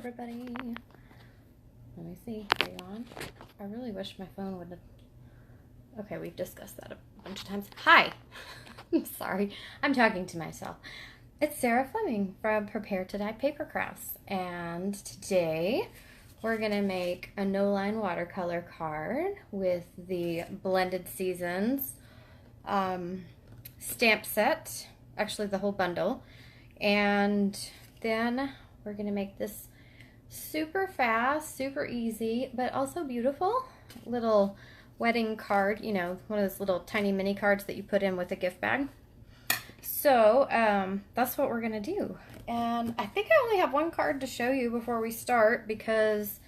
everybody. Let me see. Are you on? I really wish my phone would have... Okay, we've discussed that a bunch of times. Hi! I'm sorry. I'm talking to myself. It's Sarah Fleming from Prepare to Die Papercrafts. And today we're going to make a no-line watercolor card with the Blended Seasons stamp set. Actually, the whole bundle. And then we're going to make this super fast, super easy, but also beautiful little wedding card, you know, one of those little tiny mini cards that you put in with a gift bag. So that's what we're gonna do. And I think I only have one card to show you before we start because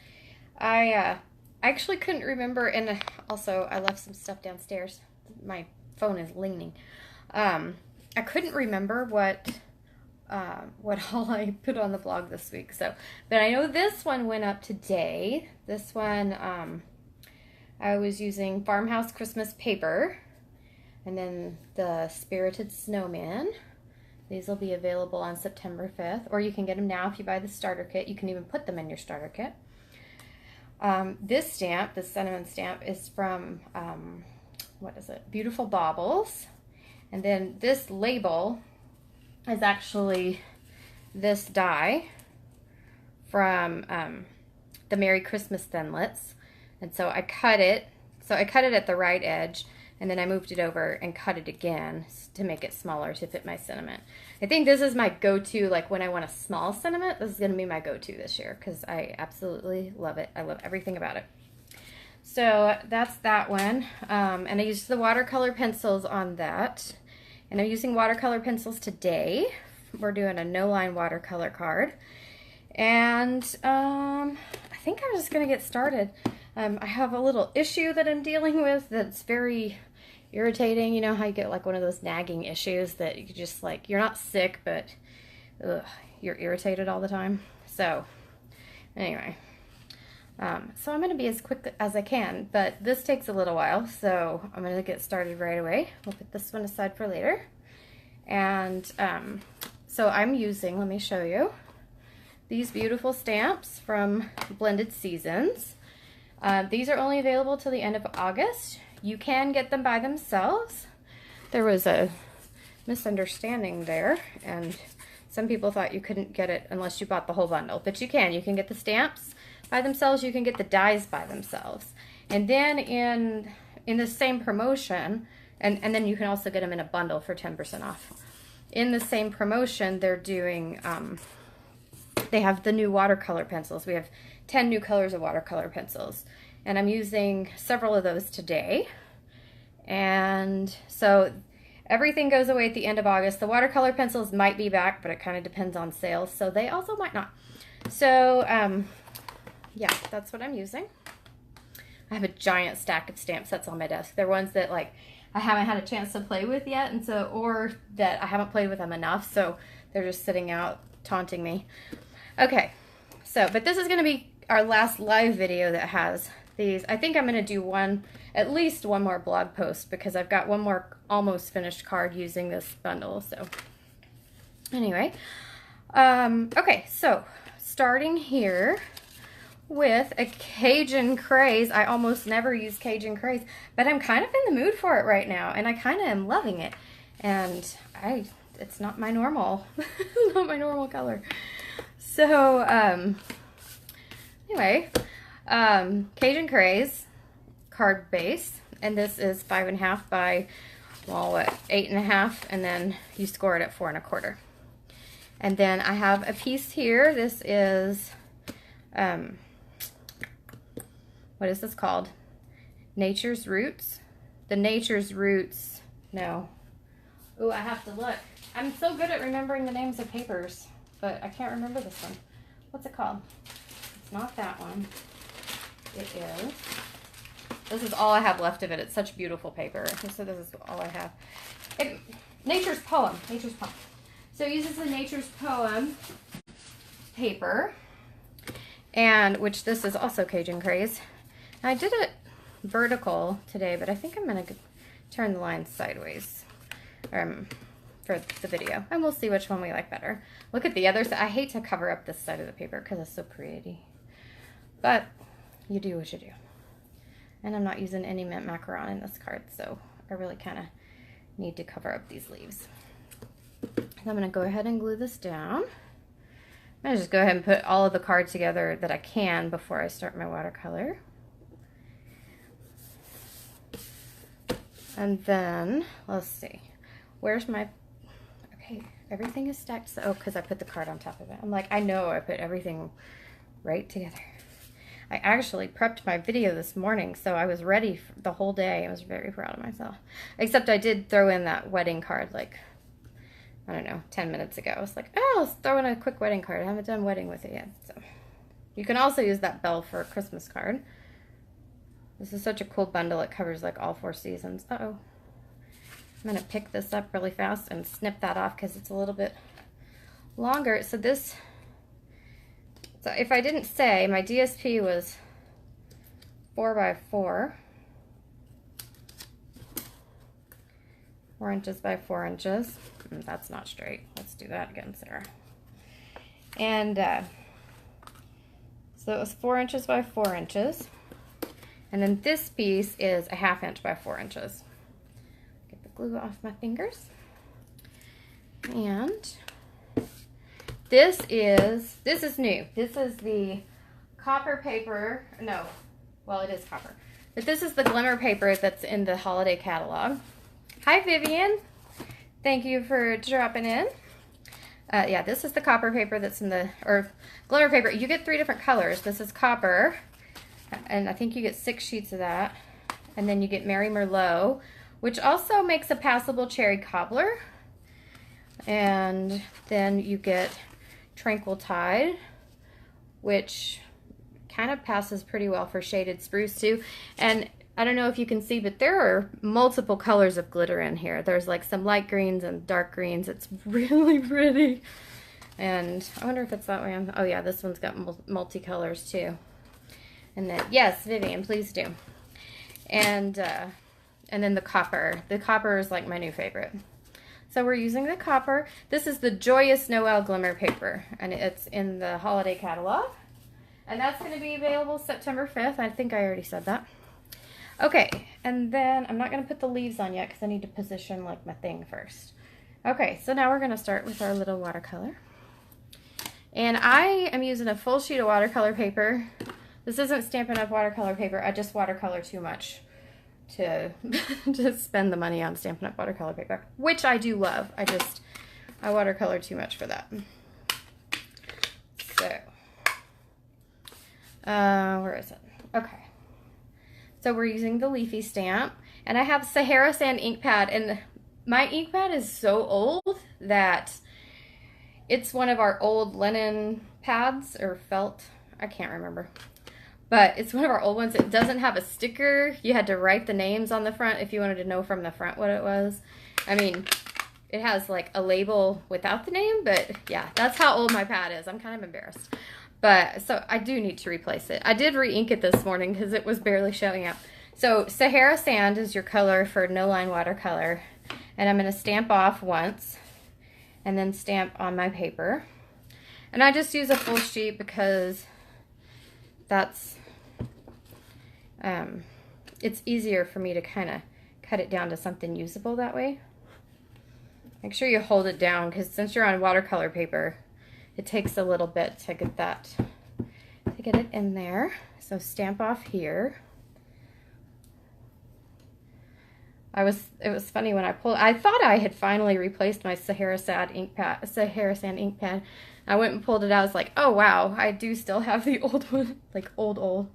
I actually couldn't remember, and also I left some stuff downstairs. My phone is leaning. I couldn't remember what all I put on the blog this week. So, but I know this one went up today. This one, I was using Farmhouse Christmas paper, and then the Spirited Snowman. These will be available on September 5th, or you can get them now if you buy the starter kit. You can even put them in your starter kit. This stamp, the cinnamon stamp, is from, what is it? Beautiful Baubles. And then this label is actually this die from the Merry Christmas Thinlits. And so I cut it. So I cut it at the right edge, and then I moved it over and cut it again to make it smaller to fit my sentiment. I think this is my go-to, like when I want a small sentiment, this is going to be my go-to this year because I absolutely love it. I love everything about it. So that's that one. And I used the watercolor pencils on that. And I'm using watercolor pencils today. We're doing a no-line watercolor card. And I think I'm just going to get started. I have a little issue that I'm dealing with that's very irritating. You know how you get like one of those nagging issues that you just like, you're not sick, but you're irritated all the time. So anyway, so I'm going to be as quick as I can, but this takes a little while, so I'm going to get started right away. We'll put this one aside for later. And so I'm using, let me show you, these beautiful stamps from Blended Seasons. These are only available till the end of August. You can get them by themselves. There was a misunderstanding there, and some people thought you couldn't get it unless you bought the whole bundle, but you can. You can get the stamps by themselves, you can get the dies by themselves. And then in the same promotion, and then you can also get them in a bundle for 10% off. In the same promotion, they're doing, they have the new watercolor pencils. We have 10 new colors of watercolor pencils. And I'm using several of those today. And so everything goes away at the end of August. The watercolor pencils might be back, but it kind of depends on sales. So they also might not. So, yeah, that's what I'm using. I have a giant stack of stamp sets on my desk. They're ones that like I haven't had a chance to play with yet, and so, or that I haven't played with them enough, so they're just sitting out taunting me. Okay, so, but this is going to be our last live video that has these. I think I'm going to do at least one more blog post because I've got one more almost finished card using this bundle. So anyway, okay, so starting here with a Cajun Craze. I almost never use Cajun Craze, but I'm kind of in the mood for it right now, and I kind of am loving it. And it's not my normal, not my normal color. So anyway, Cajun Craze card base, and this is 5.5 by, well, what, 8.5, and then you score it at 4 1/4. And then I have a piece here. This is what is this called? Nature's Roots. The Nature's Roots. No. Oh, I have to look. I'm so good at remembering the names of papers, but I can't remember this one. What's it called? It's not that one. It is. This is all I have left of it. It's such beautiful paper. So this is all I have. Nature's Poem. Nature's Poem. So it uses the Nature's Poem paper, and which this is also Cajun Craze. I did it vertical today, but I think I'm going to turn the line sideways. for the video, and we'll see which one we like better. Look at the other side. I hate to cover up this side of the paper because it's so pretty, but you do what you do. And I'm not using any mint macaron in this card, so I really kind of need to cover up these leaves. And I'm going to go ahead and glue this down. I'm going to just go ahead and put all of the cards together that I can before I start my watercolor. And then, let's see, where's my, okay, everything is stacked. So, oh, because I put the card on top of it. I'm like, I know I put everything right together. I actually prepped my video this morning, so I was ready for the whole day. I was very proud of myself. Except I did throw in that wedding card, like, I don't know, 10 minutes ago. I was like, oh, let's throw in a quick wedding card. I haven't done wedding with it yet. So you can also use that bell for a Christmas card. This is such a cool bundle. It covers like all 4 seasons. Uh-oh. I'm going to pick this up really fast and snip that off because it's a little bit longer. So if I didn't say, my DSP was 4x4. 4 inches by 4 inches. That's not straight. Let's do that again, Sarah. And so it was 4 inches by 4 inches. And then this piece is a 1/2 inch by 4 inches. Get the glue off my fingers. And this is new. This is the copper paper. No, well, it is copper. But this is the glimmer paper that's in the holiday catalog. Hi, Vivian. Thank you for dropping in. Yeah, this is the copper paper that's in the, or glimmer paper. You get 3 different colors. This is copper, and I think you get 6 sheets of that. And then you get Mary Merlot, which also makes a passable cherry cobbler. And then you get Tranquil Tide, which kind of passes pretty well for shaded spruce too. And I don't know if you can see, but there are multiple colors of glitter in here. There's like some light greens and dark greens. It's really pretty. And I wonder if it's that way. Oh yeah, this one's got multicolors too. And then, yes, Vivian, please do. And then the copper. The copper is like my new favorite. So we're using the copper. This is the Joyous Noel Glimmer Paper, and it's in the holiday catalog. And that's going to be available September 5th. I think I already said that. Okay, and then I'm not going to put the leaves on yet because I need to position like my thing first. Okay, so now we're going to start with our little watercolor. And I am using a full sheet of watercolor paper. This isn't Stampin' Up! Watercolor paper. I just watercolor too much to spend the money on Stampin' Up! Watercolor paper, which I do love. I watercolor too much for that. So, where is it? Okay. So we're using the leafy stamp, and I have Sahara Sand ink pad, and my ink pad is so old that it's one of our old linen pads or felt. I can't remember. But it's one of our old ones. It doesn't have a sticker. You had to write the names on the front if you wanted to know from the front what it was. I mean, it has like a label without the name, but yeah, that's how old my pad is. I'm kind of embarrassed. But so I do need to replace it. I did re-ink it this morning because it was barely showing up. So Sahara Sand is your color for no line watercolor. And I'm going to stamp off once and then stamp on my paper. And I just use a full sheet because that's it's easier for me to kind of cut it down to something usable that way. Make sure you hold it down because since you're on watercolor paper, it takes a little bit to get that, to get it in there. So stamp off here. It was funny when I thought I had finally replaced my Sahara Sand ink pad. I went and pulled it out. I was like, oh wow, I do still have the old one, like old.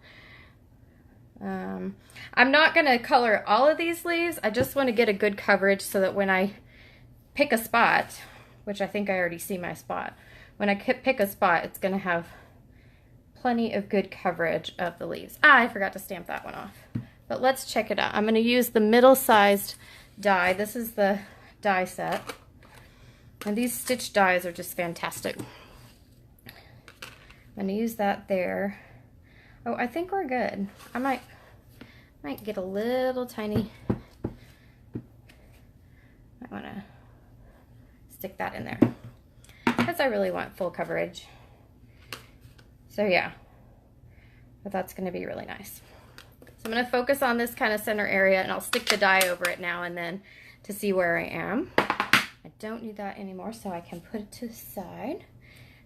I'm not gonna color all of these leaves. I just want to get a good coverage so that when I pick a spot, which I think I already see my spot, when I pick a spot, it's gonna have plenty of good coverage of the leaves. I forgot to stamp that one off. But let's check it out. I'm going to use the middle-sized die. This is the die set. And these stitch dies are just fantastic. I'm going to use that there. Oh, I think we're good. I might get a little tiny. I want to stick that in there because I really want full coverage. So yeah, but that's going to be really nice. So I'm going to focus on this kind of center area, and I'll stick the die over it now and then to see where I am. I don't need that anymore, so I can put it to the side.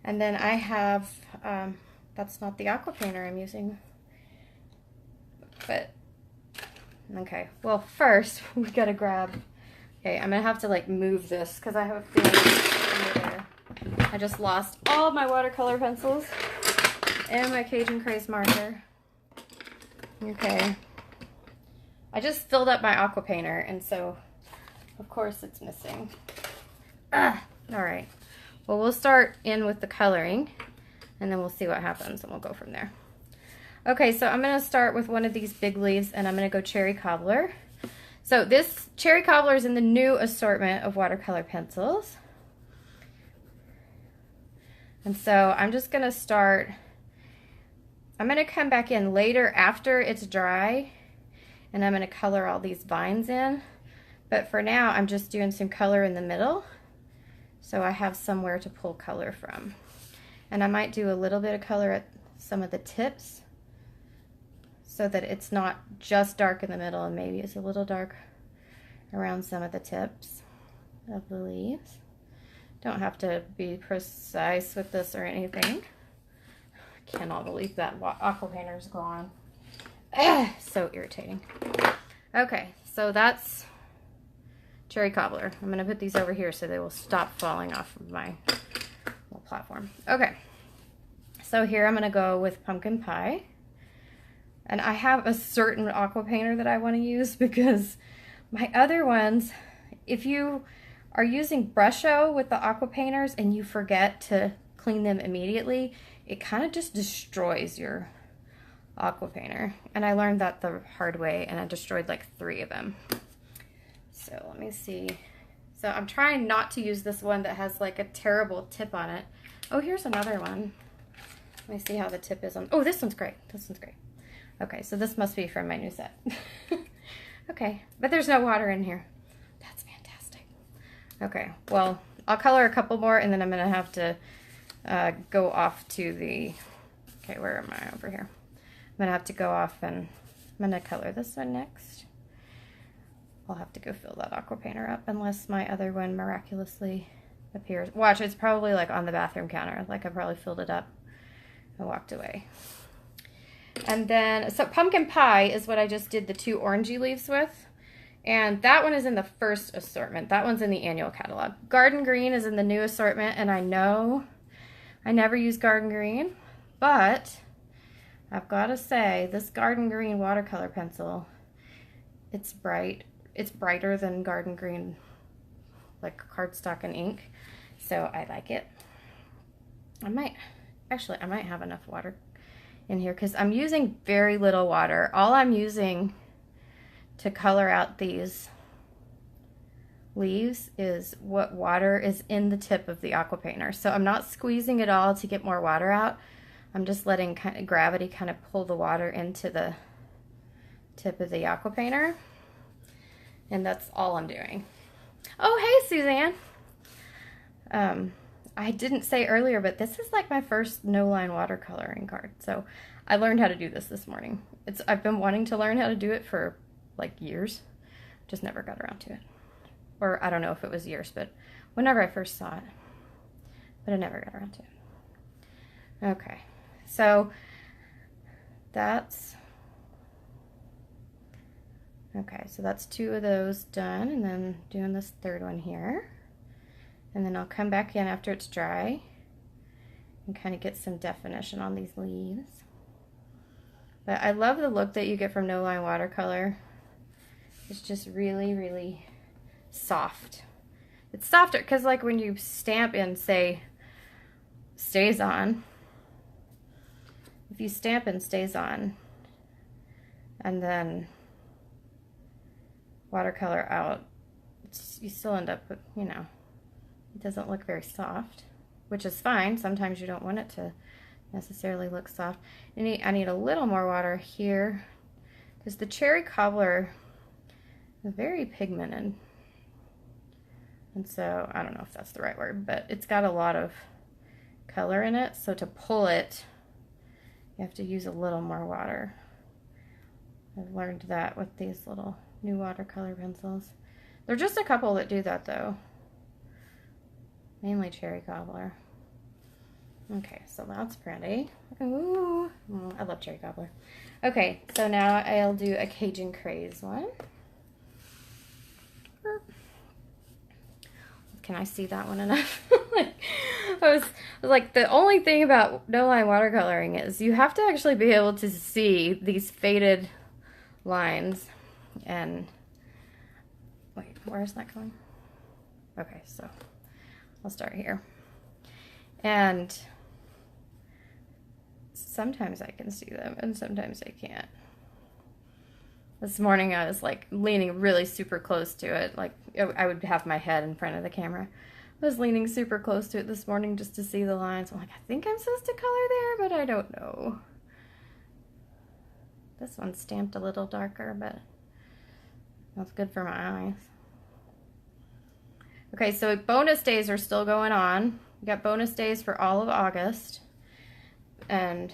And then I have, that's not the aqua painter I'm using, but okay. Well, first we got to grab, okay, I'm going to have to like move this because I have a feeling I just lost all of my watercolor pencils and my Cajun Craze marker. Okay. I just filled up my aqua painter, and so of course it's missing. All right. Well, we'll start in with the coloring, and then we'll see what happens, and we'll go from there. Okay, so I'm going to start with one of these big leaves, and I'm going to go Cherry Cobbler. So this Cherry Cobbler is in the new assortment of watercolor pencils. And so I'm just going to start, I'm going to come back in later after it's dry, and I'm going to color all these vines in. But for now, I'm just doing some color in the middle, so I have somewhere to pull color from. And I might do a little bit of color at some of the tips so that it's not just dark in the middle, and maybe it's a little dark around some of the tips of the leaves. Don't have to be precise with this or anything. I cannot believe that aqua painter's gone. So irritating. Okay, so that's Cherry Cobbler. I'm going to put these over here so they will stop falling off of my little platform. Okay, so here I'm going to go with Pumpkin Pie. And I have a certain aqua painter that I want to use because my other ones, if you are using Brusho with the aqua painters and you forget to clean them immediately, it kind of just destroys your aqua painter. And I learned that the hard way, and I destroyed like 3 of them. So let me see. So I'm trying not to use this one that has like a terrible tip on it. Oh, here's another one. Let me see how the tip is on. Oh, this one's great. This one's great. Okay, so this must be from my new set. Okay, but there's no water in here. That's fantastic. Okay, well, I'll color a couple more, and then I'm going to have to go off to the, okay, where am I over here? I'm going to have to go off, and I'm going to color this one next. I'll have to go fill that aqua painter up unless my other one miraculously appears. Watch, it's probably like on the bathroom counter. Like I probably filled it up and walked away. And then, so Pumpkin Pie is what I just did the 2 orangey leaves with. And that one is in the first assortment. That one's in the annual catalog. Garden Green is in the new assortment, and I know I never use Garden Green, but I've got to say, this Garden Green watercolor pencil, it's bright. It's brighter than Garden Green, like cardstock and ink, so I like it. I might have enough water in here because I'm using very little water. All I'm using to color out these leaves is what water is in the tip of the aqua painter. So I'm not squeezing it all to get more water out. I'm just letting gravity kind of pull the water into the tip of the aqua painter. And that's all I'm doing. Oh, hey, Suzanne. I didn't say earlier, but this is like my first no-line watercoloring card. So I learned how to do this morning. I've been wanting to learn how to do it for like years. Just never got around to it. Or I don't know if it was years, but whenever I first saw it. But I never got around to it. Okay, so that's... Okay, so that's 2 of those done, and then doing this 3rd one here. And then I'll come back in after it's dry and kind of get some definition on these leaves. But I love the look that you get from no-line watercolor. It's just really, really soft. It's softer because like when you stamp in, say, stays on. If you stamp in stays on and then watercolor out, you still end up with, you know, it doesn't look very soft, which is fine. Sometimes you don't want it to necessarily look soft. I need a little more water here because the Cherry Cobbler is very pigmented. And so, I don't know if that's the right word, but it's got a lot of color in it. So to pull it, you have to use a little more water. I've learned that with these little new watercolor pencils. There are just a couple that do that though. Mainly cherry cobbler. Okay, so that's pretty. Ooh, I love cherry cobbler. Okay, so now I'll do a Cajun Craze one. Can I see that one enough? I was like, the only thing about no line watercoloring is you have to actually be able to see these faded lines. And wait, where is that going? Okay, so I'll start here. And sometimes I can see them and sometimes I can't. This morning I was like leaning really super close to it. Like I would have my head in front of the camera. I was leaning super close to it this morning just to see the lines. I'm like, I think I'm supposed to color there, but I don't know. This one's stamped a little darker, but that's good for my eyes. Okay, so bonus days are still going on. We got bonus days for all of August. And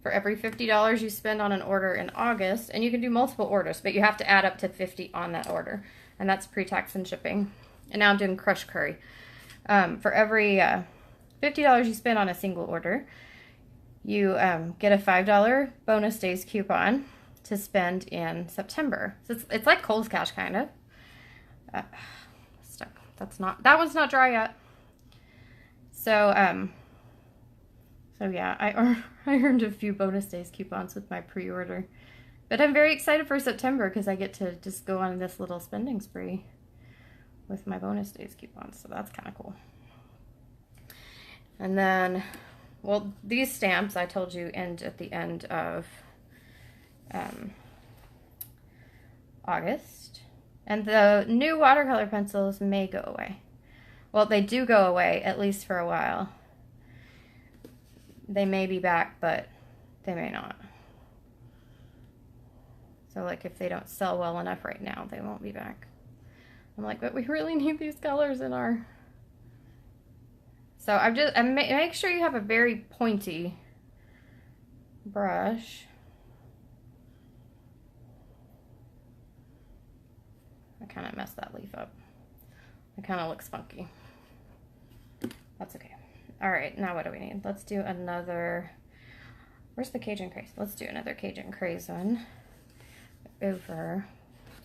for every $50 you spend on an order in August, and you can do multiple orders, but you have to add up to 50 on that order. And that's pre-tax and shipping. And now I'm doing Crush Curry. For every $50 you spend on a single order, you get a $5 bonus days coupon to spend in September. So it's like Kohl's Cash, kind of. Stuck. That one's not dry yet. So yeah, I earned a few bonus days coupons with my pre-order. But I'm very excited for September because I get to just go on this little spending spree with my bonus days coupons. So that's kind of cool. And then, well, these stamps I told you end at the end of August. And the new watercolor pencils may go away. Well, they do go away, at least for a while. They may be back, but they may not. So like if they don't sell well enough right now, they won't be back. I'm like, but we really need these colors in our... So make sure you have a very pointy brush. I kind of messed that leaf up. It kind of looks funky. That's okay. All right, now what do we need? Let's do another, where's the Cajun Craze? Let's do another Cajun Craze one over,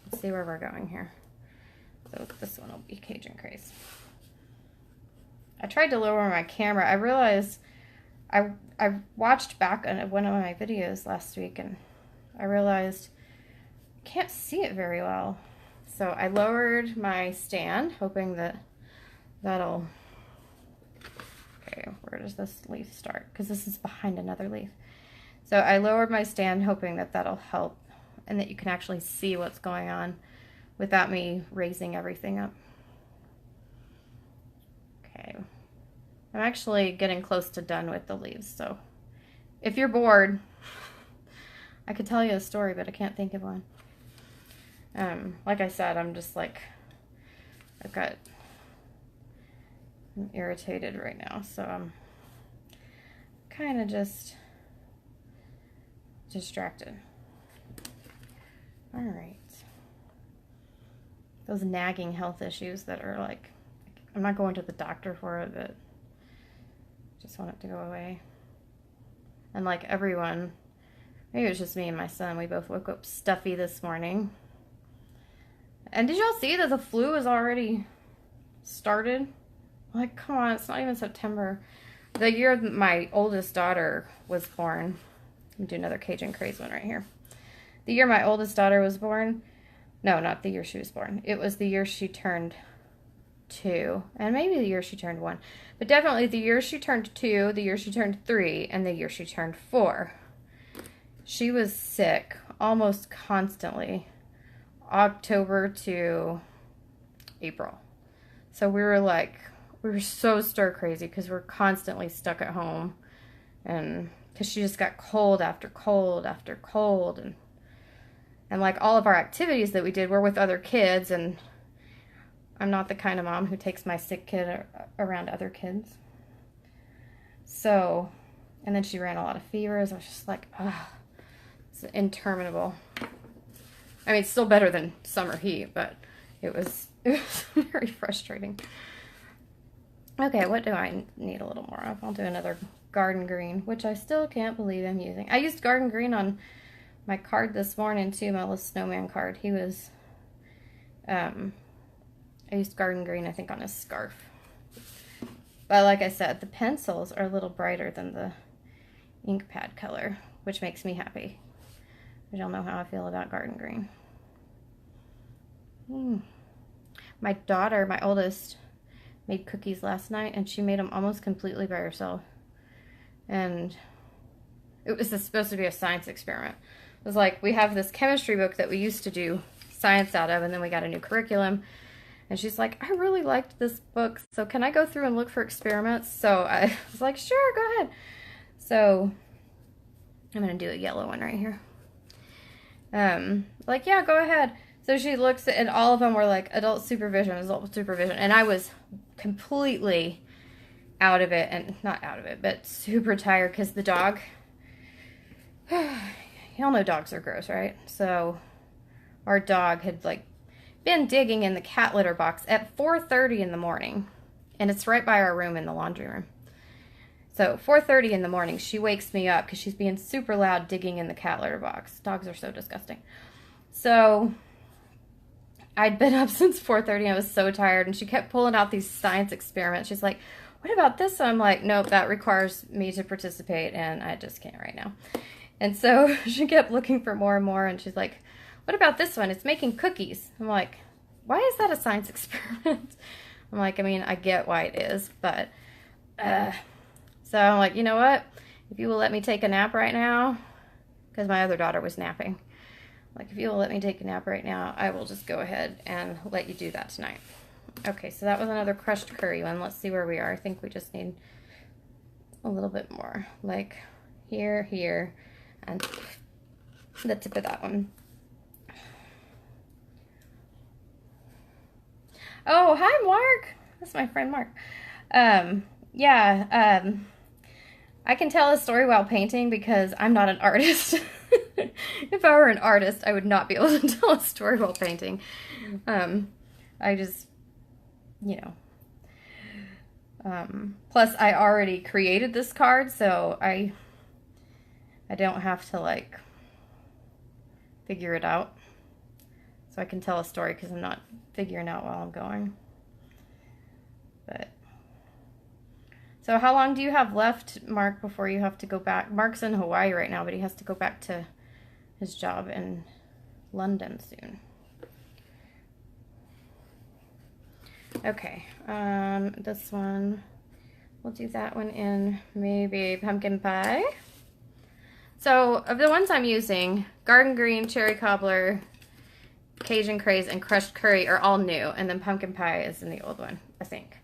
let's see where we're going here. So this one will be Cajun Craze. I tried to lower my camera. I realized, I watched back on one of my videos last week and I realized I can't see it very well. So I lowered my stand, hoping that that'll... Okay, where does this leaf start? Because this is behind another leaf. So I lowered my stand hoping that that'll help and that you can actually see what's going on without me raising everything up. Okay. I'm actually getting close to done with the leaves, so if you're bored, I could tell you a story, but I can't think of one. Like I said, I'm just like, I'm irritated right now, so I'm kind of just distracted. All right. Those nagging health issues that are like, I'm not going to the doctor for it, but just want it to go away. And like everyone, maybe it was just me and my son, we both woke up stuffy this morning. And did y'all see that the flu has already started? Like, come on, it's not even September. The year my oldest daughter was born, let me do another Cajun Craze one right here. The year my oldest daughter was born, no, not the year she was born. It was the year she turned 2, and maybe the year she turned 1. But definitely the year she turned 2, the year she turned 3, and the year she turned 4. She was sick almost constantly, October to April. So we were so stir crazy because we're constantly stuck at home, and because she just got cold after cold after cold, and like all of our activities that we did were with other kids, and I'm not the kind of mom who takes my sick kid around other kids. So, and then she ran a lot of fevers. I was just like, ugh, it's interminable. I mean, it's still better than summer heat, but it was very frustrating. Okay, what do I need a little more of? I'll do another garden green, which I still can't believe I'm using. I used garden green on my card this morning too, my little snowman card. He was, I used garden green, I think, on his scarf. But like I said, the pencils are a little brighter than the ink pad color, which makes me happy. Y'all know how I feel about garden green. My daughter, my oldest, made cookies last night, and she made them almost completely by herself. And it was supposed to be a science experiment. It was like, we have this chemistry book that we used to do science out of, and then we got a new curriculum. And she's like, I really liked this book, so can I go through and look for experiments? So I was like, sure, go ahead. So I'm going to do a yellow one right here. Like, yeah, go ahead. So she looks at, and all of them were like adult supervision. And I was completely out of it, and not out of it, but super tired because the dog, y'all know dogs are gross, right? So our dog had like been digging in the cat litter box at 4:30 in the morning, and it's right by our room in the laundry room. So 4:30 in the morning, she wakes me up because she's being super loud digging in the cat litter box. Dogs are so disgusting. So I'd been up since 4:30. I was so tired, and she kept pulling out these science experiments. She's like, what about this? So I'm like, nope, that requires me to participate, and I just can't right now. And so she kept looking for more and more, and she's like, what about this one? It's making cookies. I'm like, why is that a science experiment? I'm like, I mean, I get why it is, but, so I'm like, you know what? If you will let me take a nap right now, because my other daughter was napping. Like, if you will let me take a nap right now, I will just go ahead and let you do that tonight. Okay, so that was another crushed curry one. Let's see where we are. I think we just need a little bit more. Like, here, here, and the tip of that one. Oh, hi, Mark. That's my friend, Mark. I can tell a story while painting because I'm not an artist. If I were an artist, I would not be able to tell a story while painting. I just, you know. Plus, I already created this card, so I don't have to, like, figure it out. So I can tell a story because I'm not figuring out while I'm going. But so how long do you have left, Mark, before you have to go back? Mark's in Hawaii right now, but he has to go back to his job in London soon. Okay, this one, we'll do that one in maybe pumpkin pie. So of the ones I'm using, garden green, cherry cobbler, Cajun craze, and crushed curry are all new, and then pumpkin pie is in the old one, I think.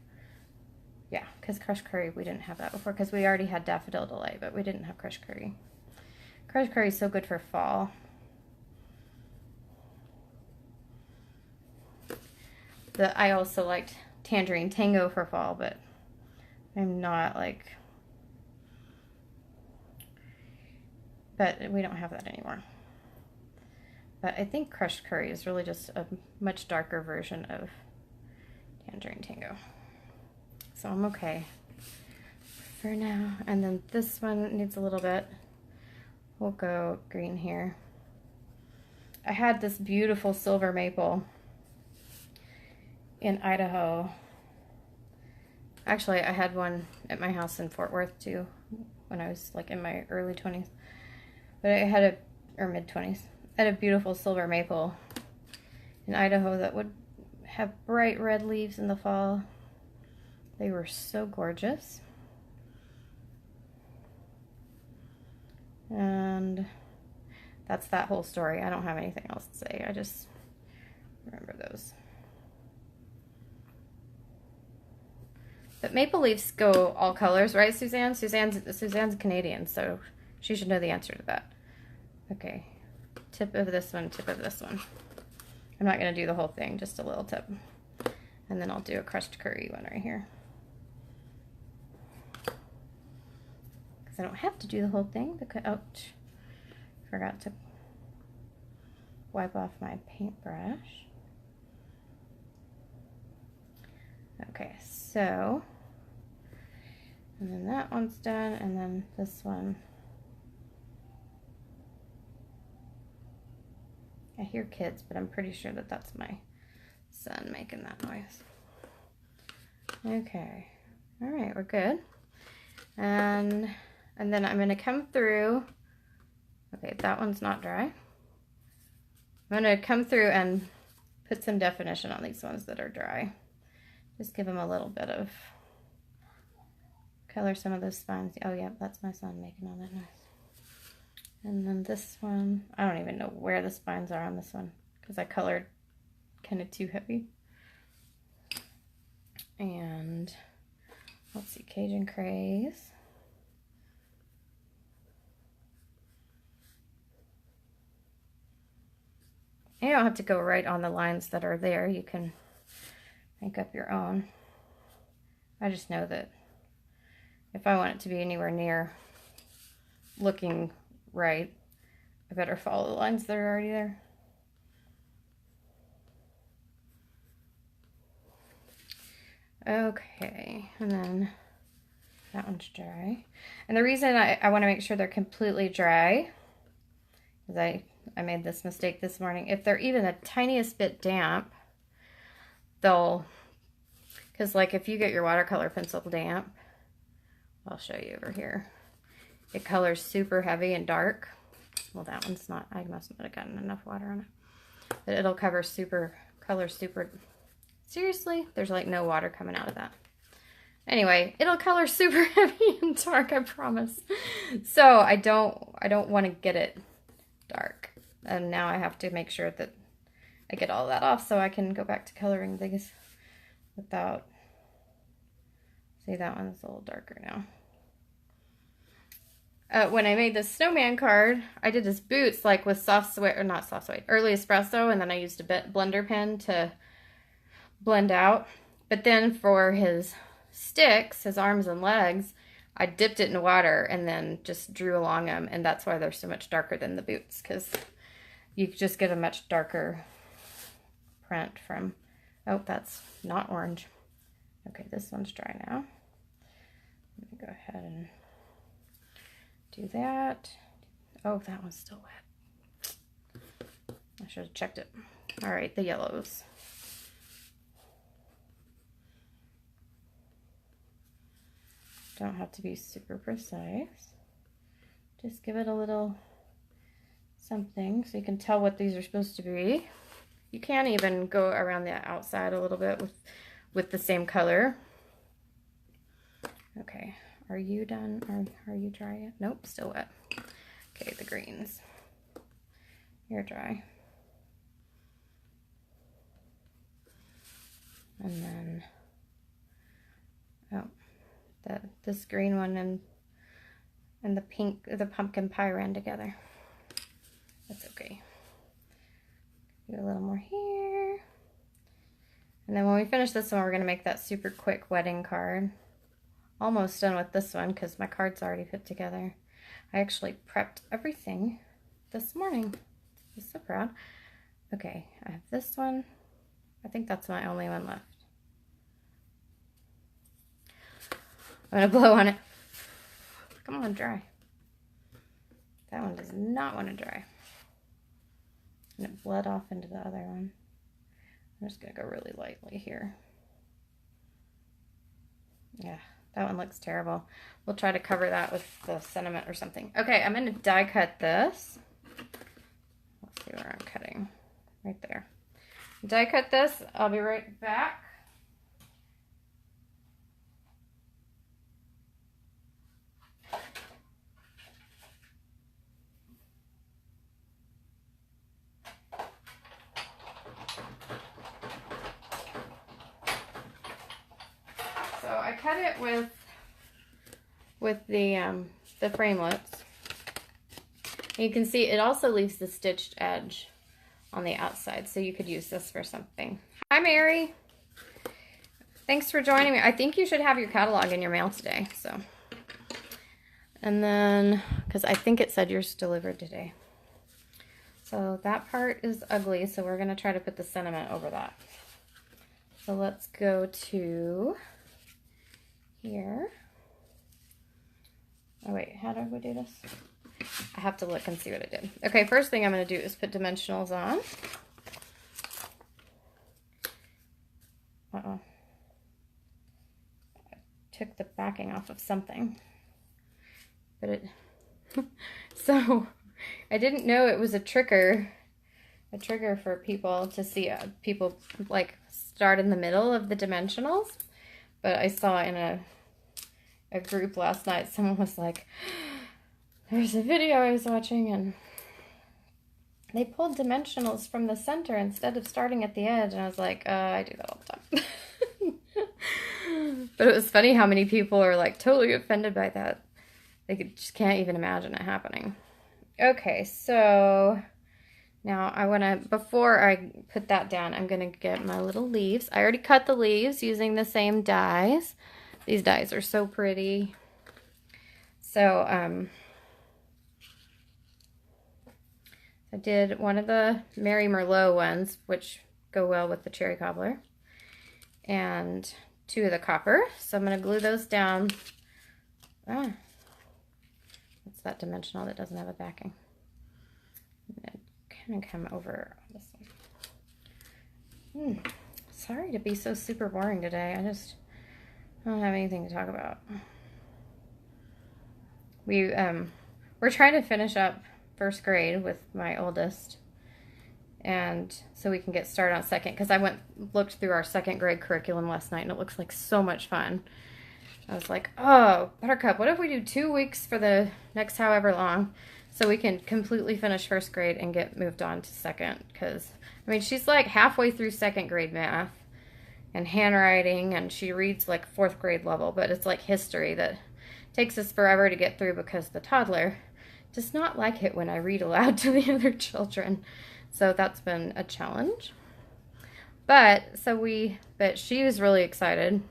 Yeah, because crushed curry, we didn't have that before, because we already had daffodil delight, but we didn't have crushed curry. Crushed curry is so good for fall. I also liked tangerine tango for fall, but I'm not like, but we don't have that anymore. But I think crushed curry is really just a much darker version of tangerine tango. So I'm okay for now. And then this one needs a little bit. We'll go green here. I had this beautiful silver maple in Idaho. Actually, I had one at my house in Fort Worth too when I was like in my early 20s. But I had or mid 20s. I had a beautiful silver maple in Idaho that would have bright red leaves in the fall. They were so gorgeous. And that's that whole story. I don't have anything else to say. I just remember those. But maple leaves go all colors, right, Suzanne? Suzanne's Canadian, so she should know the answer to that. Okay. Tip of this one, tip of this one. I'm not going to do the whole thing, just a little tip. And then I'll do a crushed curry one right here. Because I don't have to do the whole thing because, ouch, forgot to wipe off my paintbrush. Okay, so, and then that one's done, and then this one. I hear kids, but I'm pretty sure that that's my son making that noise. Okay, all right, we're good. And then I'm gonna come through. Okay, that one's not dry. I'm gonna come through and put some definition on these ones that are dry. Just give them a little bit of color, some of those spines. Oh yeah, that's my son making all that noise. And then this one, I don't even know where the spines are on this one because I colored kind of too heavy. And let's see, Cajun Craze. You don't have to go right on the lines that are there. You can make up your own. I just know that if I want it to be anywhere near looking right, I better follow the lines that are already there. Okay, and then that one's dry. And the reason I want to make sure they're completely dry is I made this mistake this morning. If they're even the tiniest bit damp, they'll, because like if you get your watercolor pencil damp, I'll show you over here. It colors super heavy and dark. Well, that one's not, I must not have gotten enough water on it. But it'll color super, seriously, there's like no water coming out of that. Anyway, it'll color super heavy and dark, I promise. So I don't want to get it dark. And now I have to make sure that I get all that off so I can go back to coloring these without, see, that one's a little darker now. When I made this snowman card, I did his boots like with soft suede, or not soft suede, early espresso, and then I used a blender pen to blend out. But then for his sticks, his arms and legs, I dipped it in water and then just drew along them, and that's why they're so much darker than the boots, because you just get a much darker print from, oh, that's not orange. Okay, this one's dry now. Let me go ahead and do that. Oh, that one's still wet. I should have checked it. All right, the yellows. Don't have to be super precise. Just give it a little something so you can tell what these are supposed to be. You can even go around the outside a little bit with the same color. Okay. Are you done? Are you dry yet? Nope, still wet. Okay, the greens. You're dry. And then, oh, this green one and the pink, the pumpkin pie ran together. That's okay. Do a little more here. And then when we finish this one, we're going to make that super quick wedding card. Almost done with this one because my card's already put together. I actually prepped everything this morning. I'm so proud. Okay, I have this one. I think that's my only one left. I'm gonna blow on it. Come on, dry. That one does not want to dry. And it bled off into the other one. I'm just gonna go really lightly here. Yeah. That one looks terrible. We'll try to cover that with the sentiment or something. Okay, I'm going to die cut this. Let's see where I'm cutting. Right there. Die cut this. I'll be right back. So I cut it with the framelits. You can see it also leaves the stitched edge on the outside, so you could use this for something. Hi, Mary. Thanks for joining me. I think you should have your catalog in your mail today. So, and then, because I think it said yours delivered today. So that part is ugly, so we're going to try to put the sentiment over that. So let's go to here. Oh wait, how do I do this? I have to look and see what I did. Okay, first thing I'm going to do is put dimensionals on. Uh-oh. I took the backing off of something. But it... So, I didn't know it was a trigger for people to see people like start in the middle of the dimensionals. But I saw in a group last night, someone was like, there's a video I was watching and they pulled dimensionals from the center instead of starting at the edge. And I was like, I do that all the time. But it was funny how many people are like totally offended by that. They just can't even imagine it happening. Okay, so now I want to, before I put that down, I'm going to get my little leaves. I already cut the leaves using the same dies. These dies are so pretty. So, I did one of the Mary Merlot ones, which go well with the cherry cobbler, and 2 of the copper. So I'm going to glue those down. What's that dimensional that doesn't have a backing? I'm going to come over on this one. Sorry to be so super boring today. I don't have anything to talk about. We're trying to finish up 1st grade with my oldest, and so we can get started on 2nd, because I looked through our 2nd grade curriculum last night and it looks like so much fun. I was like, oh, Buttercup, what if we do 2 weeks for the next however long so we can completely finish 1st grade and get moved on to 2nd? Because I mean, she's like halfway through 2nd grade math and handwriting, and she reads like 4th grade level, but it's like history that takes us forever to get through because the toddler does not like it when I read aloud to the other children. So that's been a challenge. But she was really excited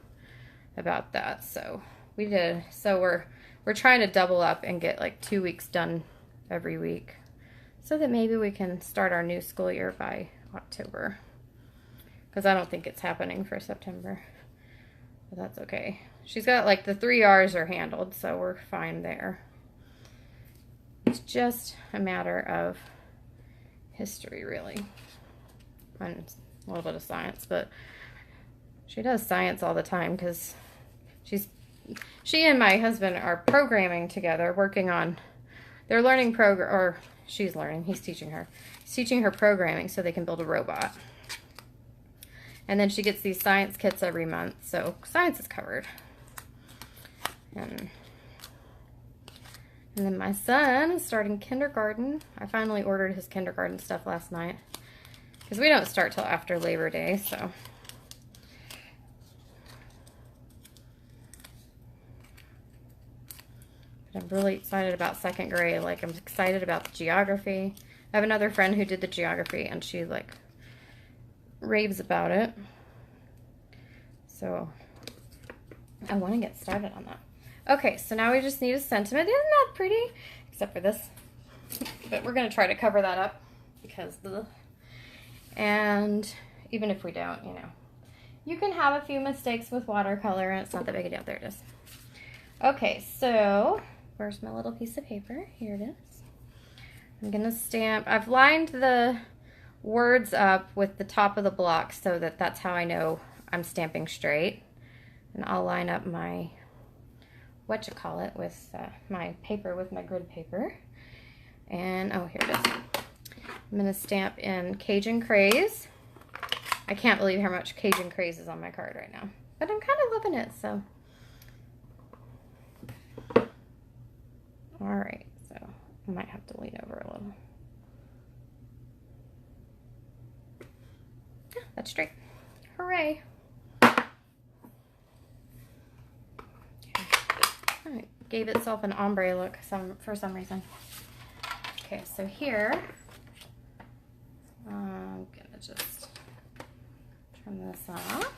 about that. So we did. So we're trying to double up and get like 2 weeks done every week so that maybe we can start our new school year by October. Because I don't think it's happening for September. But that's okay. She's got like the 3 R's are handled, so we're fine there. It's just a matter of history, really. And a little bit of science, but she does science all the time because she and my husband are programming together, working on, they're learning she's learning, he's teaching her. He's teaching her programming so they can build a robot. And then she gets these science kits every month, so science is covered. And then my son is starting kindergarten. I finally ordered his kindergarten stuff last night because we don't start till after Labor Day, so. But I'm really excited about 2nd grade. Like, I'm excited about the geography. I have another friend who did the geography, and she like raves about it. So I want to get started on that. Okay, so now we just need a sentiment. Isn't that pretty? Except for this. But we're going to try to cover that up because and even if we don't, you know, you can have a few mistakes with watercolor and it's not that big a deal. There it is. Okay, so where's my little piece of paper? Here it is. I'm going to stamp. I've lined the words up with the top of the block so that that's how I know I'm stamping straight. And I'll line up my with my paper, with my grid paper. And oh, here it is. I'm going to stamp in Cajun Craze. I can't believe how much Cajun Craze is on my card right now, but I'm kind of loving it, so. All right, so I might have to lean over a little. Yeah, that's straight. Hooray. It gave itself an ombre look for some reason. Okay, so here, I'm gonna just turn this off.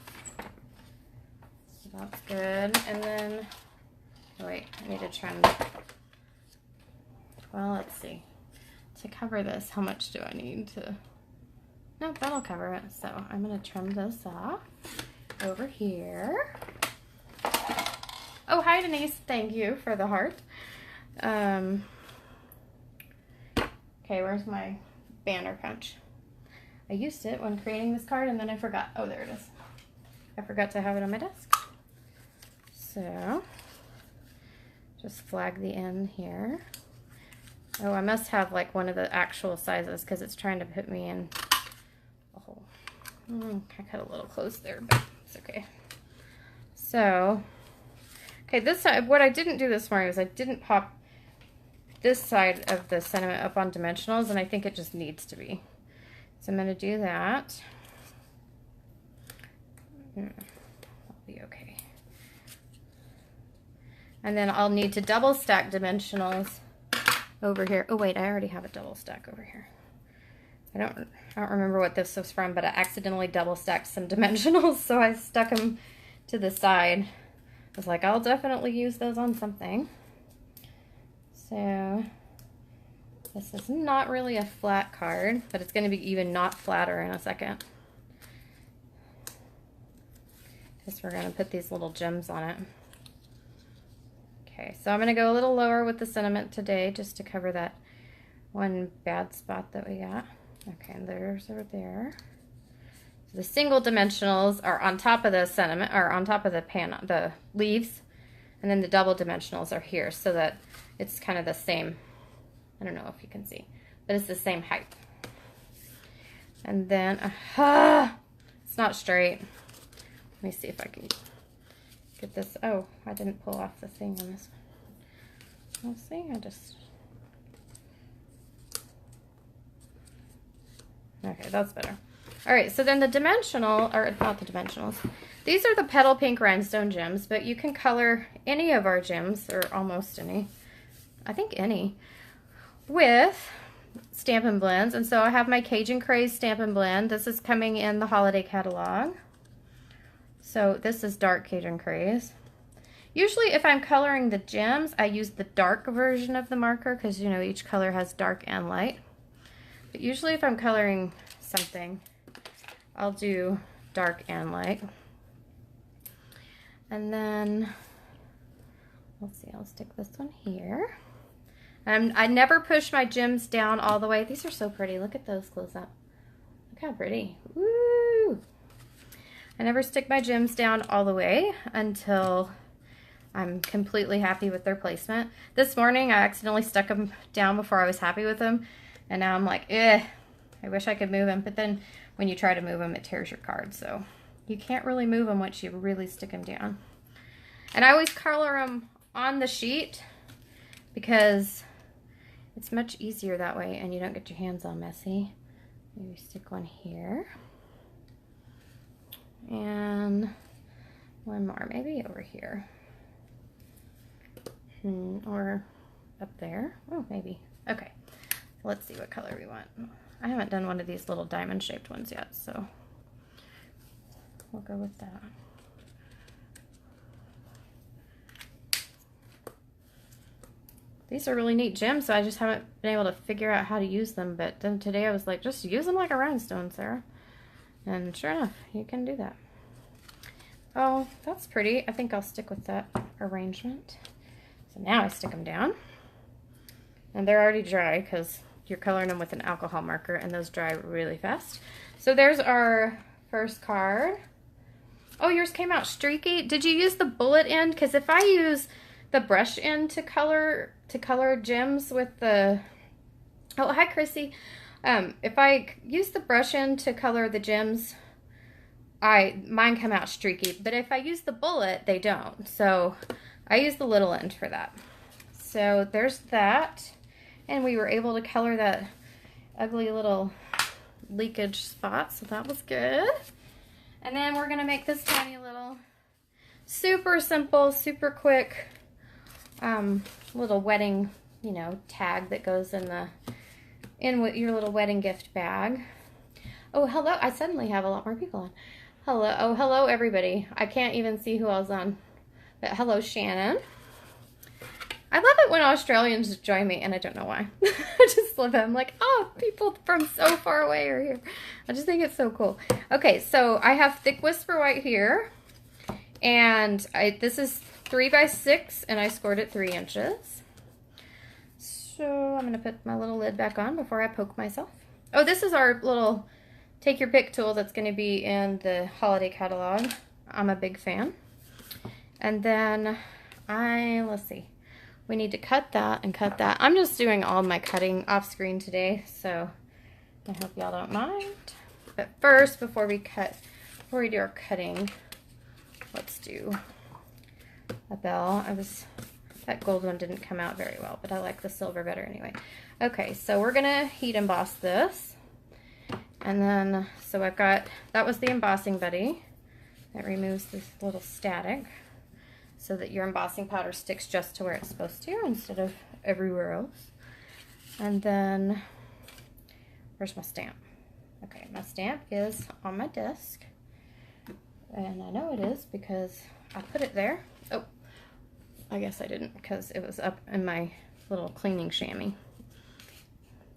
That's good. And then, oh wait, I need to trim. Well, let's see. To cover this, how much do I need to? No, that'll cover it. So I'm going to trim this off over here. Oh, hi Denise. Thank you for the heart. Okay, where's my banner punch? I used it when creating this card and then I forgot. Oh, there it is. I forgot to have it on my desk. So just flag the end here. Oh, I must have like one of the actual sizes because it's trying to put me in a hole. I cut a little close there, but it's okay. So, okay, this side, what I didn't do this morning was I didn't pop this side of the sentiment up on dimensionals, and I think it just needs to be. So I'm going to do that. I'll be okay. And then I'll need to double stack dimensionals over here. Oh wait, I already have a double stack over here. I don't remember what this was from, but I accidentally double stacked some dimensionals, so I stuck them to the side. I was like, I'll definitely use those on something. So this is not really a flat card, but it's going to be even not flatter in a second. Because we're going to put these little gems on it. Okay, so I'm going to go a little lower with the sentiment today just to cover that one bad spot that we got. Okay, and theirs are there. So the single dimensionals are on top of the sentiment, or on top of the leaves, and then the double dimensionals are here so that it's kind of the same. I don't know if you can see, but it's the same height. And then, it's not straight. Let me see if I can get this. Oh, I didn't pull off the thing on this one. Let's see, okay, that's better. All right, so then the dimensional, or not the dimensionals, these are the petal pink rhinestone gems, but you can color any of our gems, or almost any, I think any, with Stampin' Blends. And so I have my Cajun Craze Stampin' Blend. This is coming in the holiday catalog. So this is dark Cajun Craze. Usually if I'm coloring the gems, I use the dark version of the marker because, you know, each color has dark and light. But usually if I'm coloring something, I'll do dark and light. And then, let's see, I'll stick this one here. I never push my gems down all the way. These are so pretty. Look at those close up. Look how pretty. Woo! I never stick my gems down all the way until I'm completely happy with their placement. This morning I accidentally stuck them down before I was happy with them, and now I'm like, I wish I could move them. But then when you try to move them, it tears your card, so you can't really move them once you really stick them down. And I always color them on the sheet because it's much easier that way and you don't get your hands all messy. Maybe stick one here. And one more, maybe over here. Or up there. Oh, maybe. Okay. Let's see what color we want. I haven't done one of these little diamond shaped ones yet, so we'll go with that. These are really neat gems, so I just haven't been able to figure out how to use them. But then today I was like, just use them like a rhinestone, Sarah. And sure enough, you can do that. Oh, that's pretty. I think I'll stick with that arrangement. So now I stick them down. And they're already dry because you're coloring them with an alcohol marker, and those dry really fast. So there's our first card. Oh, yours came out streaky. Did you use the bullet end? Because if I use the brush end to color gems with the... Oh, hi, Chrissy. If I use the brush end to color the gems, mine come out streaky. But if I use the bullet, they don't. So I use the little end for that. So there's that. And we were able to color that ugly little leakage spot, so that was good. And then we're going to make this tiny little, super simple, super quick little wedding, you know, tag that goes in with your little wedding gift bag. Oh, hello. I suddenly have a lot more people on. Hello, oh, hello everybody. I can't even see who else on, but hello Shannon. I love it when Australians join me, and I don't know why. I just love it. I'm like, oh, people from so far away are here. I just think it's so cool. Okay, so I have thick Whisper White here, and this is 3 by 6, and I scored it 3 inches. So I'm gonna put my little lid back on before I poke myself. Oh, this is our little take your pick tool that's gonna be in the holiday catalog. I'm a big fan. And then let's see. We need to cut that and cut that. I'm just doing all my cutting off screen today, so I hope y'all don't mind. But first, before we do our cutting, let's do a bell. That gold one didn't come out very well, but I like the silver better anyway. Okay, so we're gonna heat emboss this. And then, so that was the embossing buddy. That removes this little static, so that your embossing powder sticks just to where it's supposed to instead of everywhere else. And then, where's my stamp? Okay, my stamp is on my desk. And I know it is because I put it there. Oh, I guess I didn't because it was up in my little cleaning chamois.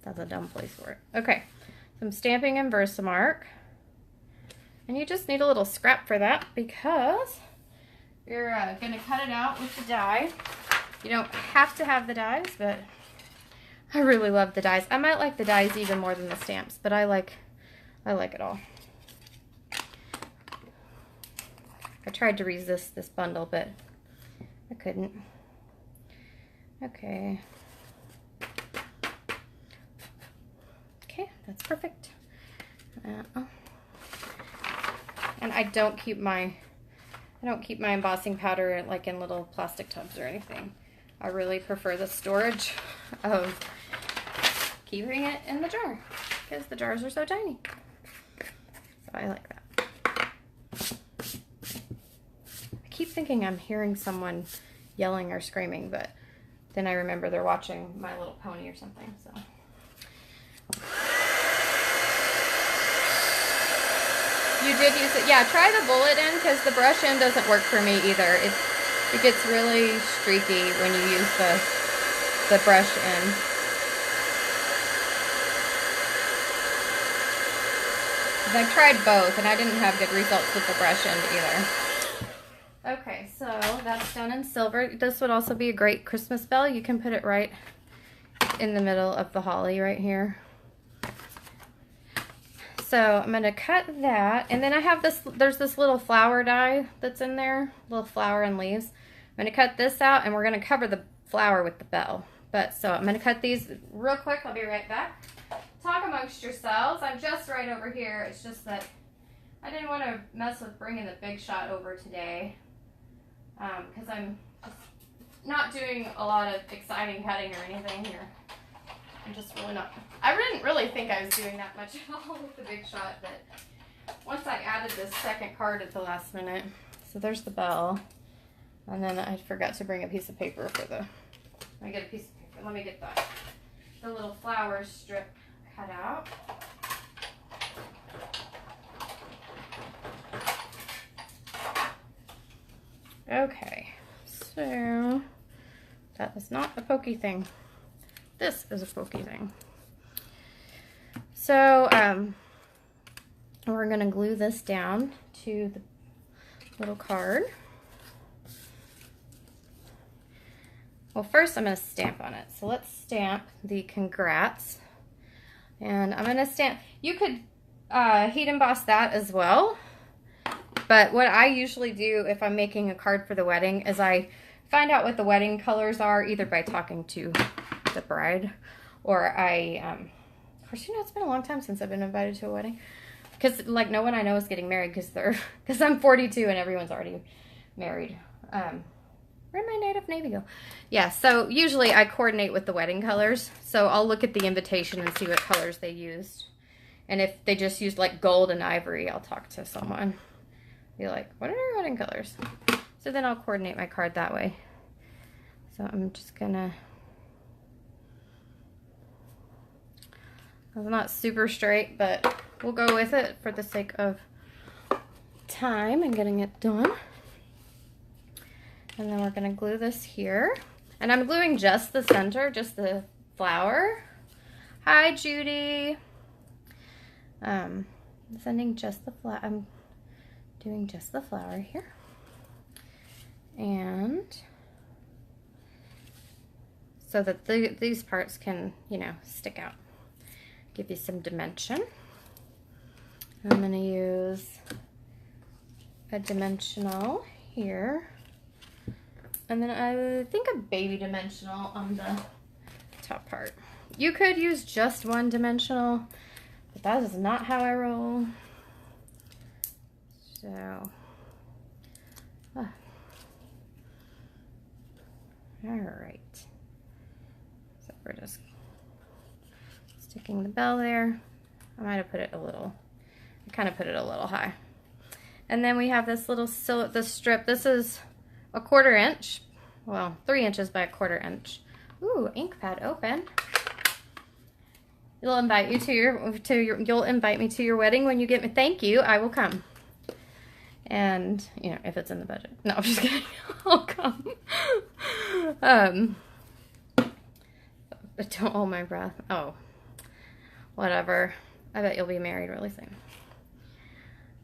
That's a dumb place for it. Okay, so I'm stamping in Versamark. And you just need a little scrap for that because you're going to cut it out with the die. You don't have to have the dies, but I really love the dies. I might like the dies even more than the stamps, but I like it all. I tried to resist this bundle, but I couldn't. Okay. Okay, that's perfect. And I don't keep my embossing powder like in little plastic tubs or anything. I really prefer the storage of keeping it in the jar because the jars are so tiny. So I like that. I keep thinking I'm hearing someone yelling or screaming, but then I remember they're watching My Little Pony or something, so. You did use it. Yeah, try the bullet end because the brush end doesn't work for me either. It gets really streaky when you use the brush end. I tried both and I didn't have good results with the brush end either. Okay, so that's done in silver. This would also be a great Christmas bell. You can put it right in the middle of the holly right here. So I'm going to cut that, and then I have there's this little flower die that's in there, little flower and leaves. I'm going to cut this out, and we're going to cover the flower with the bell. So I'm going to cut these real quick. I'll be right back. Talk amongst yourselves. I'm just right over here. It's just that I didn't want to mess with bringing the big shot over today because I'm just not doing a lot of exciting cutting or anything here. I'm just really not. I didn't really think I was doing that much at all with the big shot, but once I added this second card at the last minute. So there's the bell. And then I forgot to bring a piece of paper for the, let me get a piece of paper. Let me get the little flower strip cut out. Okay, so that is not a pokey thing. This is a pokey thing. So we're going to glue this down to the little card. Well, first I'm going to stamp on it. So let's stamp the congrats. And I'm going to stamp, you could heat emboss that as well. But what I usually do if I'm making a card for the wedding is I find out what the wedding colors are either by talking to the bride or of course, you know, it's been a long time since I've been invited to a wedding because like no one I know is getting married because I'm 42 and everyone's already married. Where'd my native navy go? Yeah, so usually I coordinate with the wedding colors. So I'll look at the invitation and see what colors they used. And if they just used like gold and ivory, I'll talk to someone. Be like, what are your wedding colors? So then I'll coordinate my card that way. So I'm just gonna, it's not super straight, but we'll go with it for the sake of time in getting it done. And then we're going to glue this here. And I'm gluing just the center, just the flower. Hi, Judy. I'm doing just the flower here. And so that these parts can, you know, stick out. Give you some dimension. I'm going to use a dimensional here. And then I think a baby dimensional on the top part. You could use just one dimensional, but that is not how I roll. So, all right. So we're just sticking the bell there. I might have put it a little, I kind of put it a little high. And then we have this little this strip. This is a 1/4 inch, well, 3 inches by a 1/4 inch. Ooh, ink pad open. You'll invite me to you'll invite me to your wedding when you get me. Thank you, I will come. And, you know, if it's in the budget. No, I'm just kidding. I'll come. But don't hold my breath. Oh, whatever. I bet you'll be married really soon.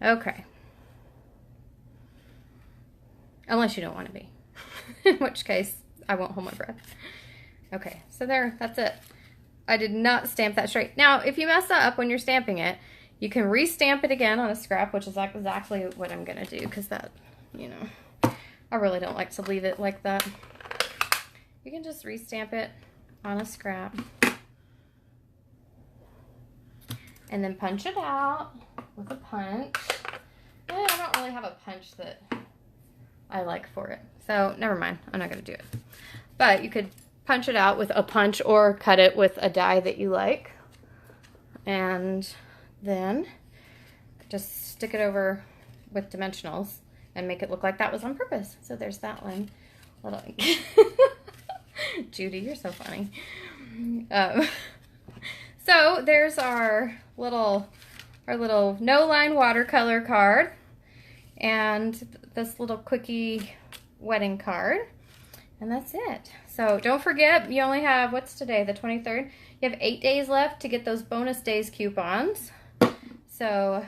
Okay. Unless you don't want to be. In which case, I won't hold my breath. Okay, so there, that's it. I did not stamp that straight. Now, if you mess up when you're stamping it, you can re-stamp it again on a scrap, which is exactly what I'm going to do, because that, you know, I really don't like to leave it like that. You can just re-stamp it on a scrap. And then punch it out with a punch. I don't really have a punch that I like for it. So, never mind. I'm not going to do it. But you could punch it out with a punch or cut it with a die that you like. And then just stick it over with dimensionals and make it look like that was on purpose. So there's that one. Little Judy, you're so funny. So there's our little no-line watercolor card and this little quickie wedding card. And that's it. So don't forget, you only have, what's today, the 23rd? You have 8 days left to get those bonus days coupons. So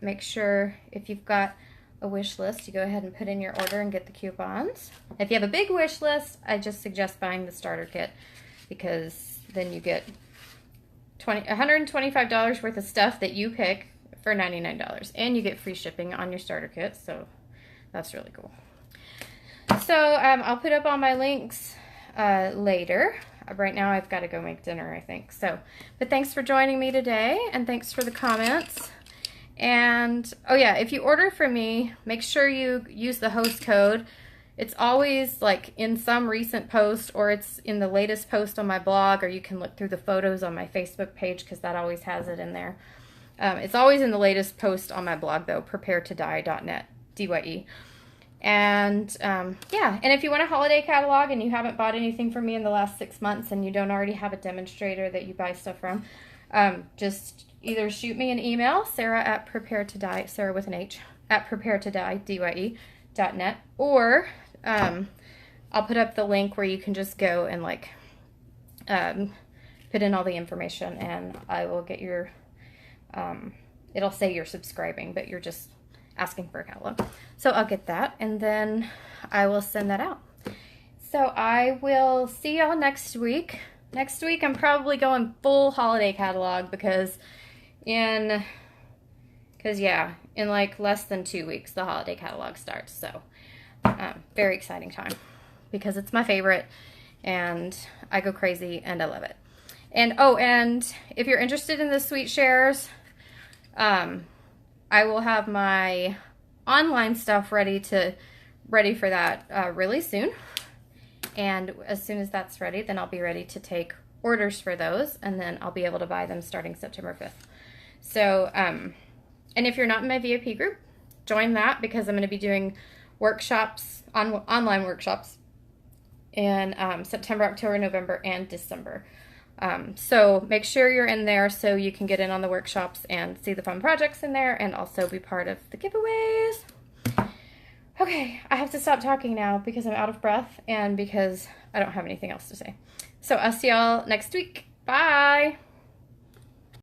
make sure if you've got a wish list, you go ahead and put in your order and get the coupons. If you have a big wish list, I just suggest buying the starter kit, because then you get $125 worth of stuff that you pick for $99, and you get free shipping on your starter kit, so that's really cool. So I'll put up all my links later. Right now I've got to go make dinner, I think. So, but thanks for joining me today, and thanks for the comments. And, oh yeah, if you order from me, make sure you use the host code. It's always like in some recent post, or it's in the latest post on my blog, or you can look through the photos on my Facebook page, because that always has it in there. It's always in the latest post on my blog, though, preparetodye.net, D-Y-E. And yeah, and if you want a holiday catalog and you haven't bought anything from me in the last 6 months and you don't already have a demonstrator that you buy stuff from, just either shoot me an email, Sarah at preparetodye, Sarah with an H, at preparetodye, D-Y-E.net, or I'll put up the link where you can just go and like put in all the information, and I will get your, it'll say you're subscribing, but you're just asking for a catalog. So I'll get that, and then I will send that out. So I will see y'all next week. Next week I'm probably going full holiday catalog, because in like less than 2 weeks the holiday catalog starts. So very exciting time, because it's my favorite and I go crazy and I love it. And oh, and if you're interested in the sweet shares, I will have my online stuff ready for that really soon. And as soon as that's ready, then I'll be ready to take orders for those, and then I'll be able to buy them starting September 5th. So, and if you're not in my VIP group, join that, because I'm going to be doing workshops, online workshops in September, October, November, and December. So make sure you're in there so you can get in on the workshops and see the fun projects in there and also be part of the giveaways. Okay, I have to stop talking now because I'm out of breath and because I don't have anything else to say. So I'll see y'all next week. Bye!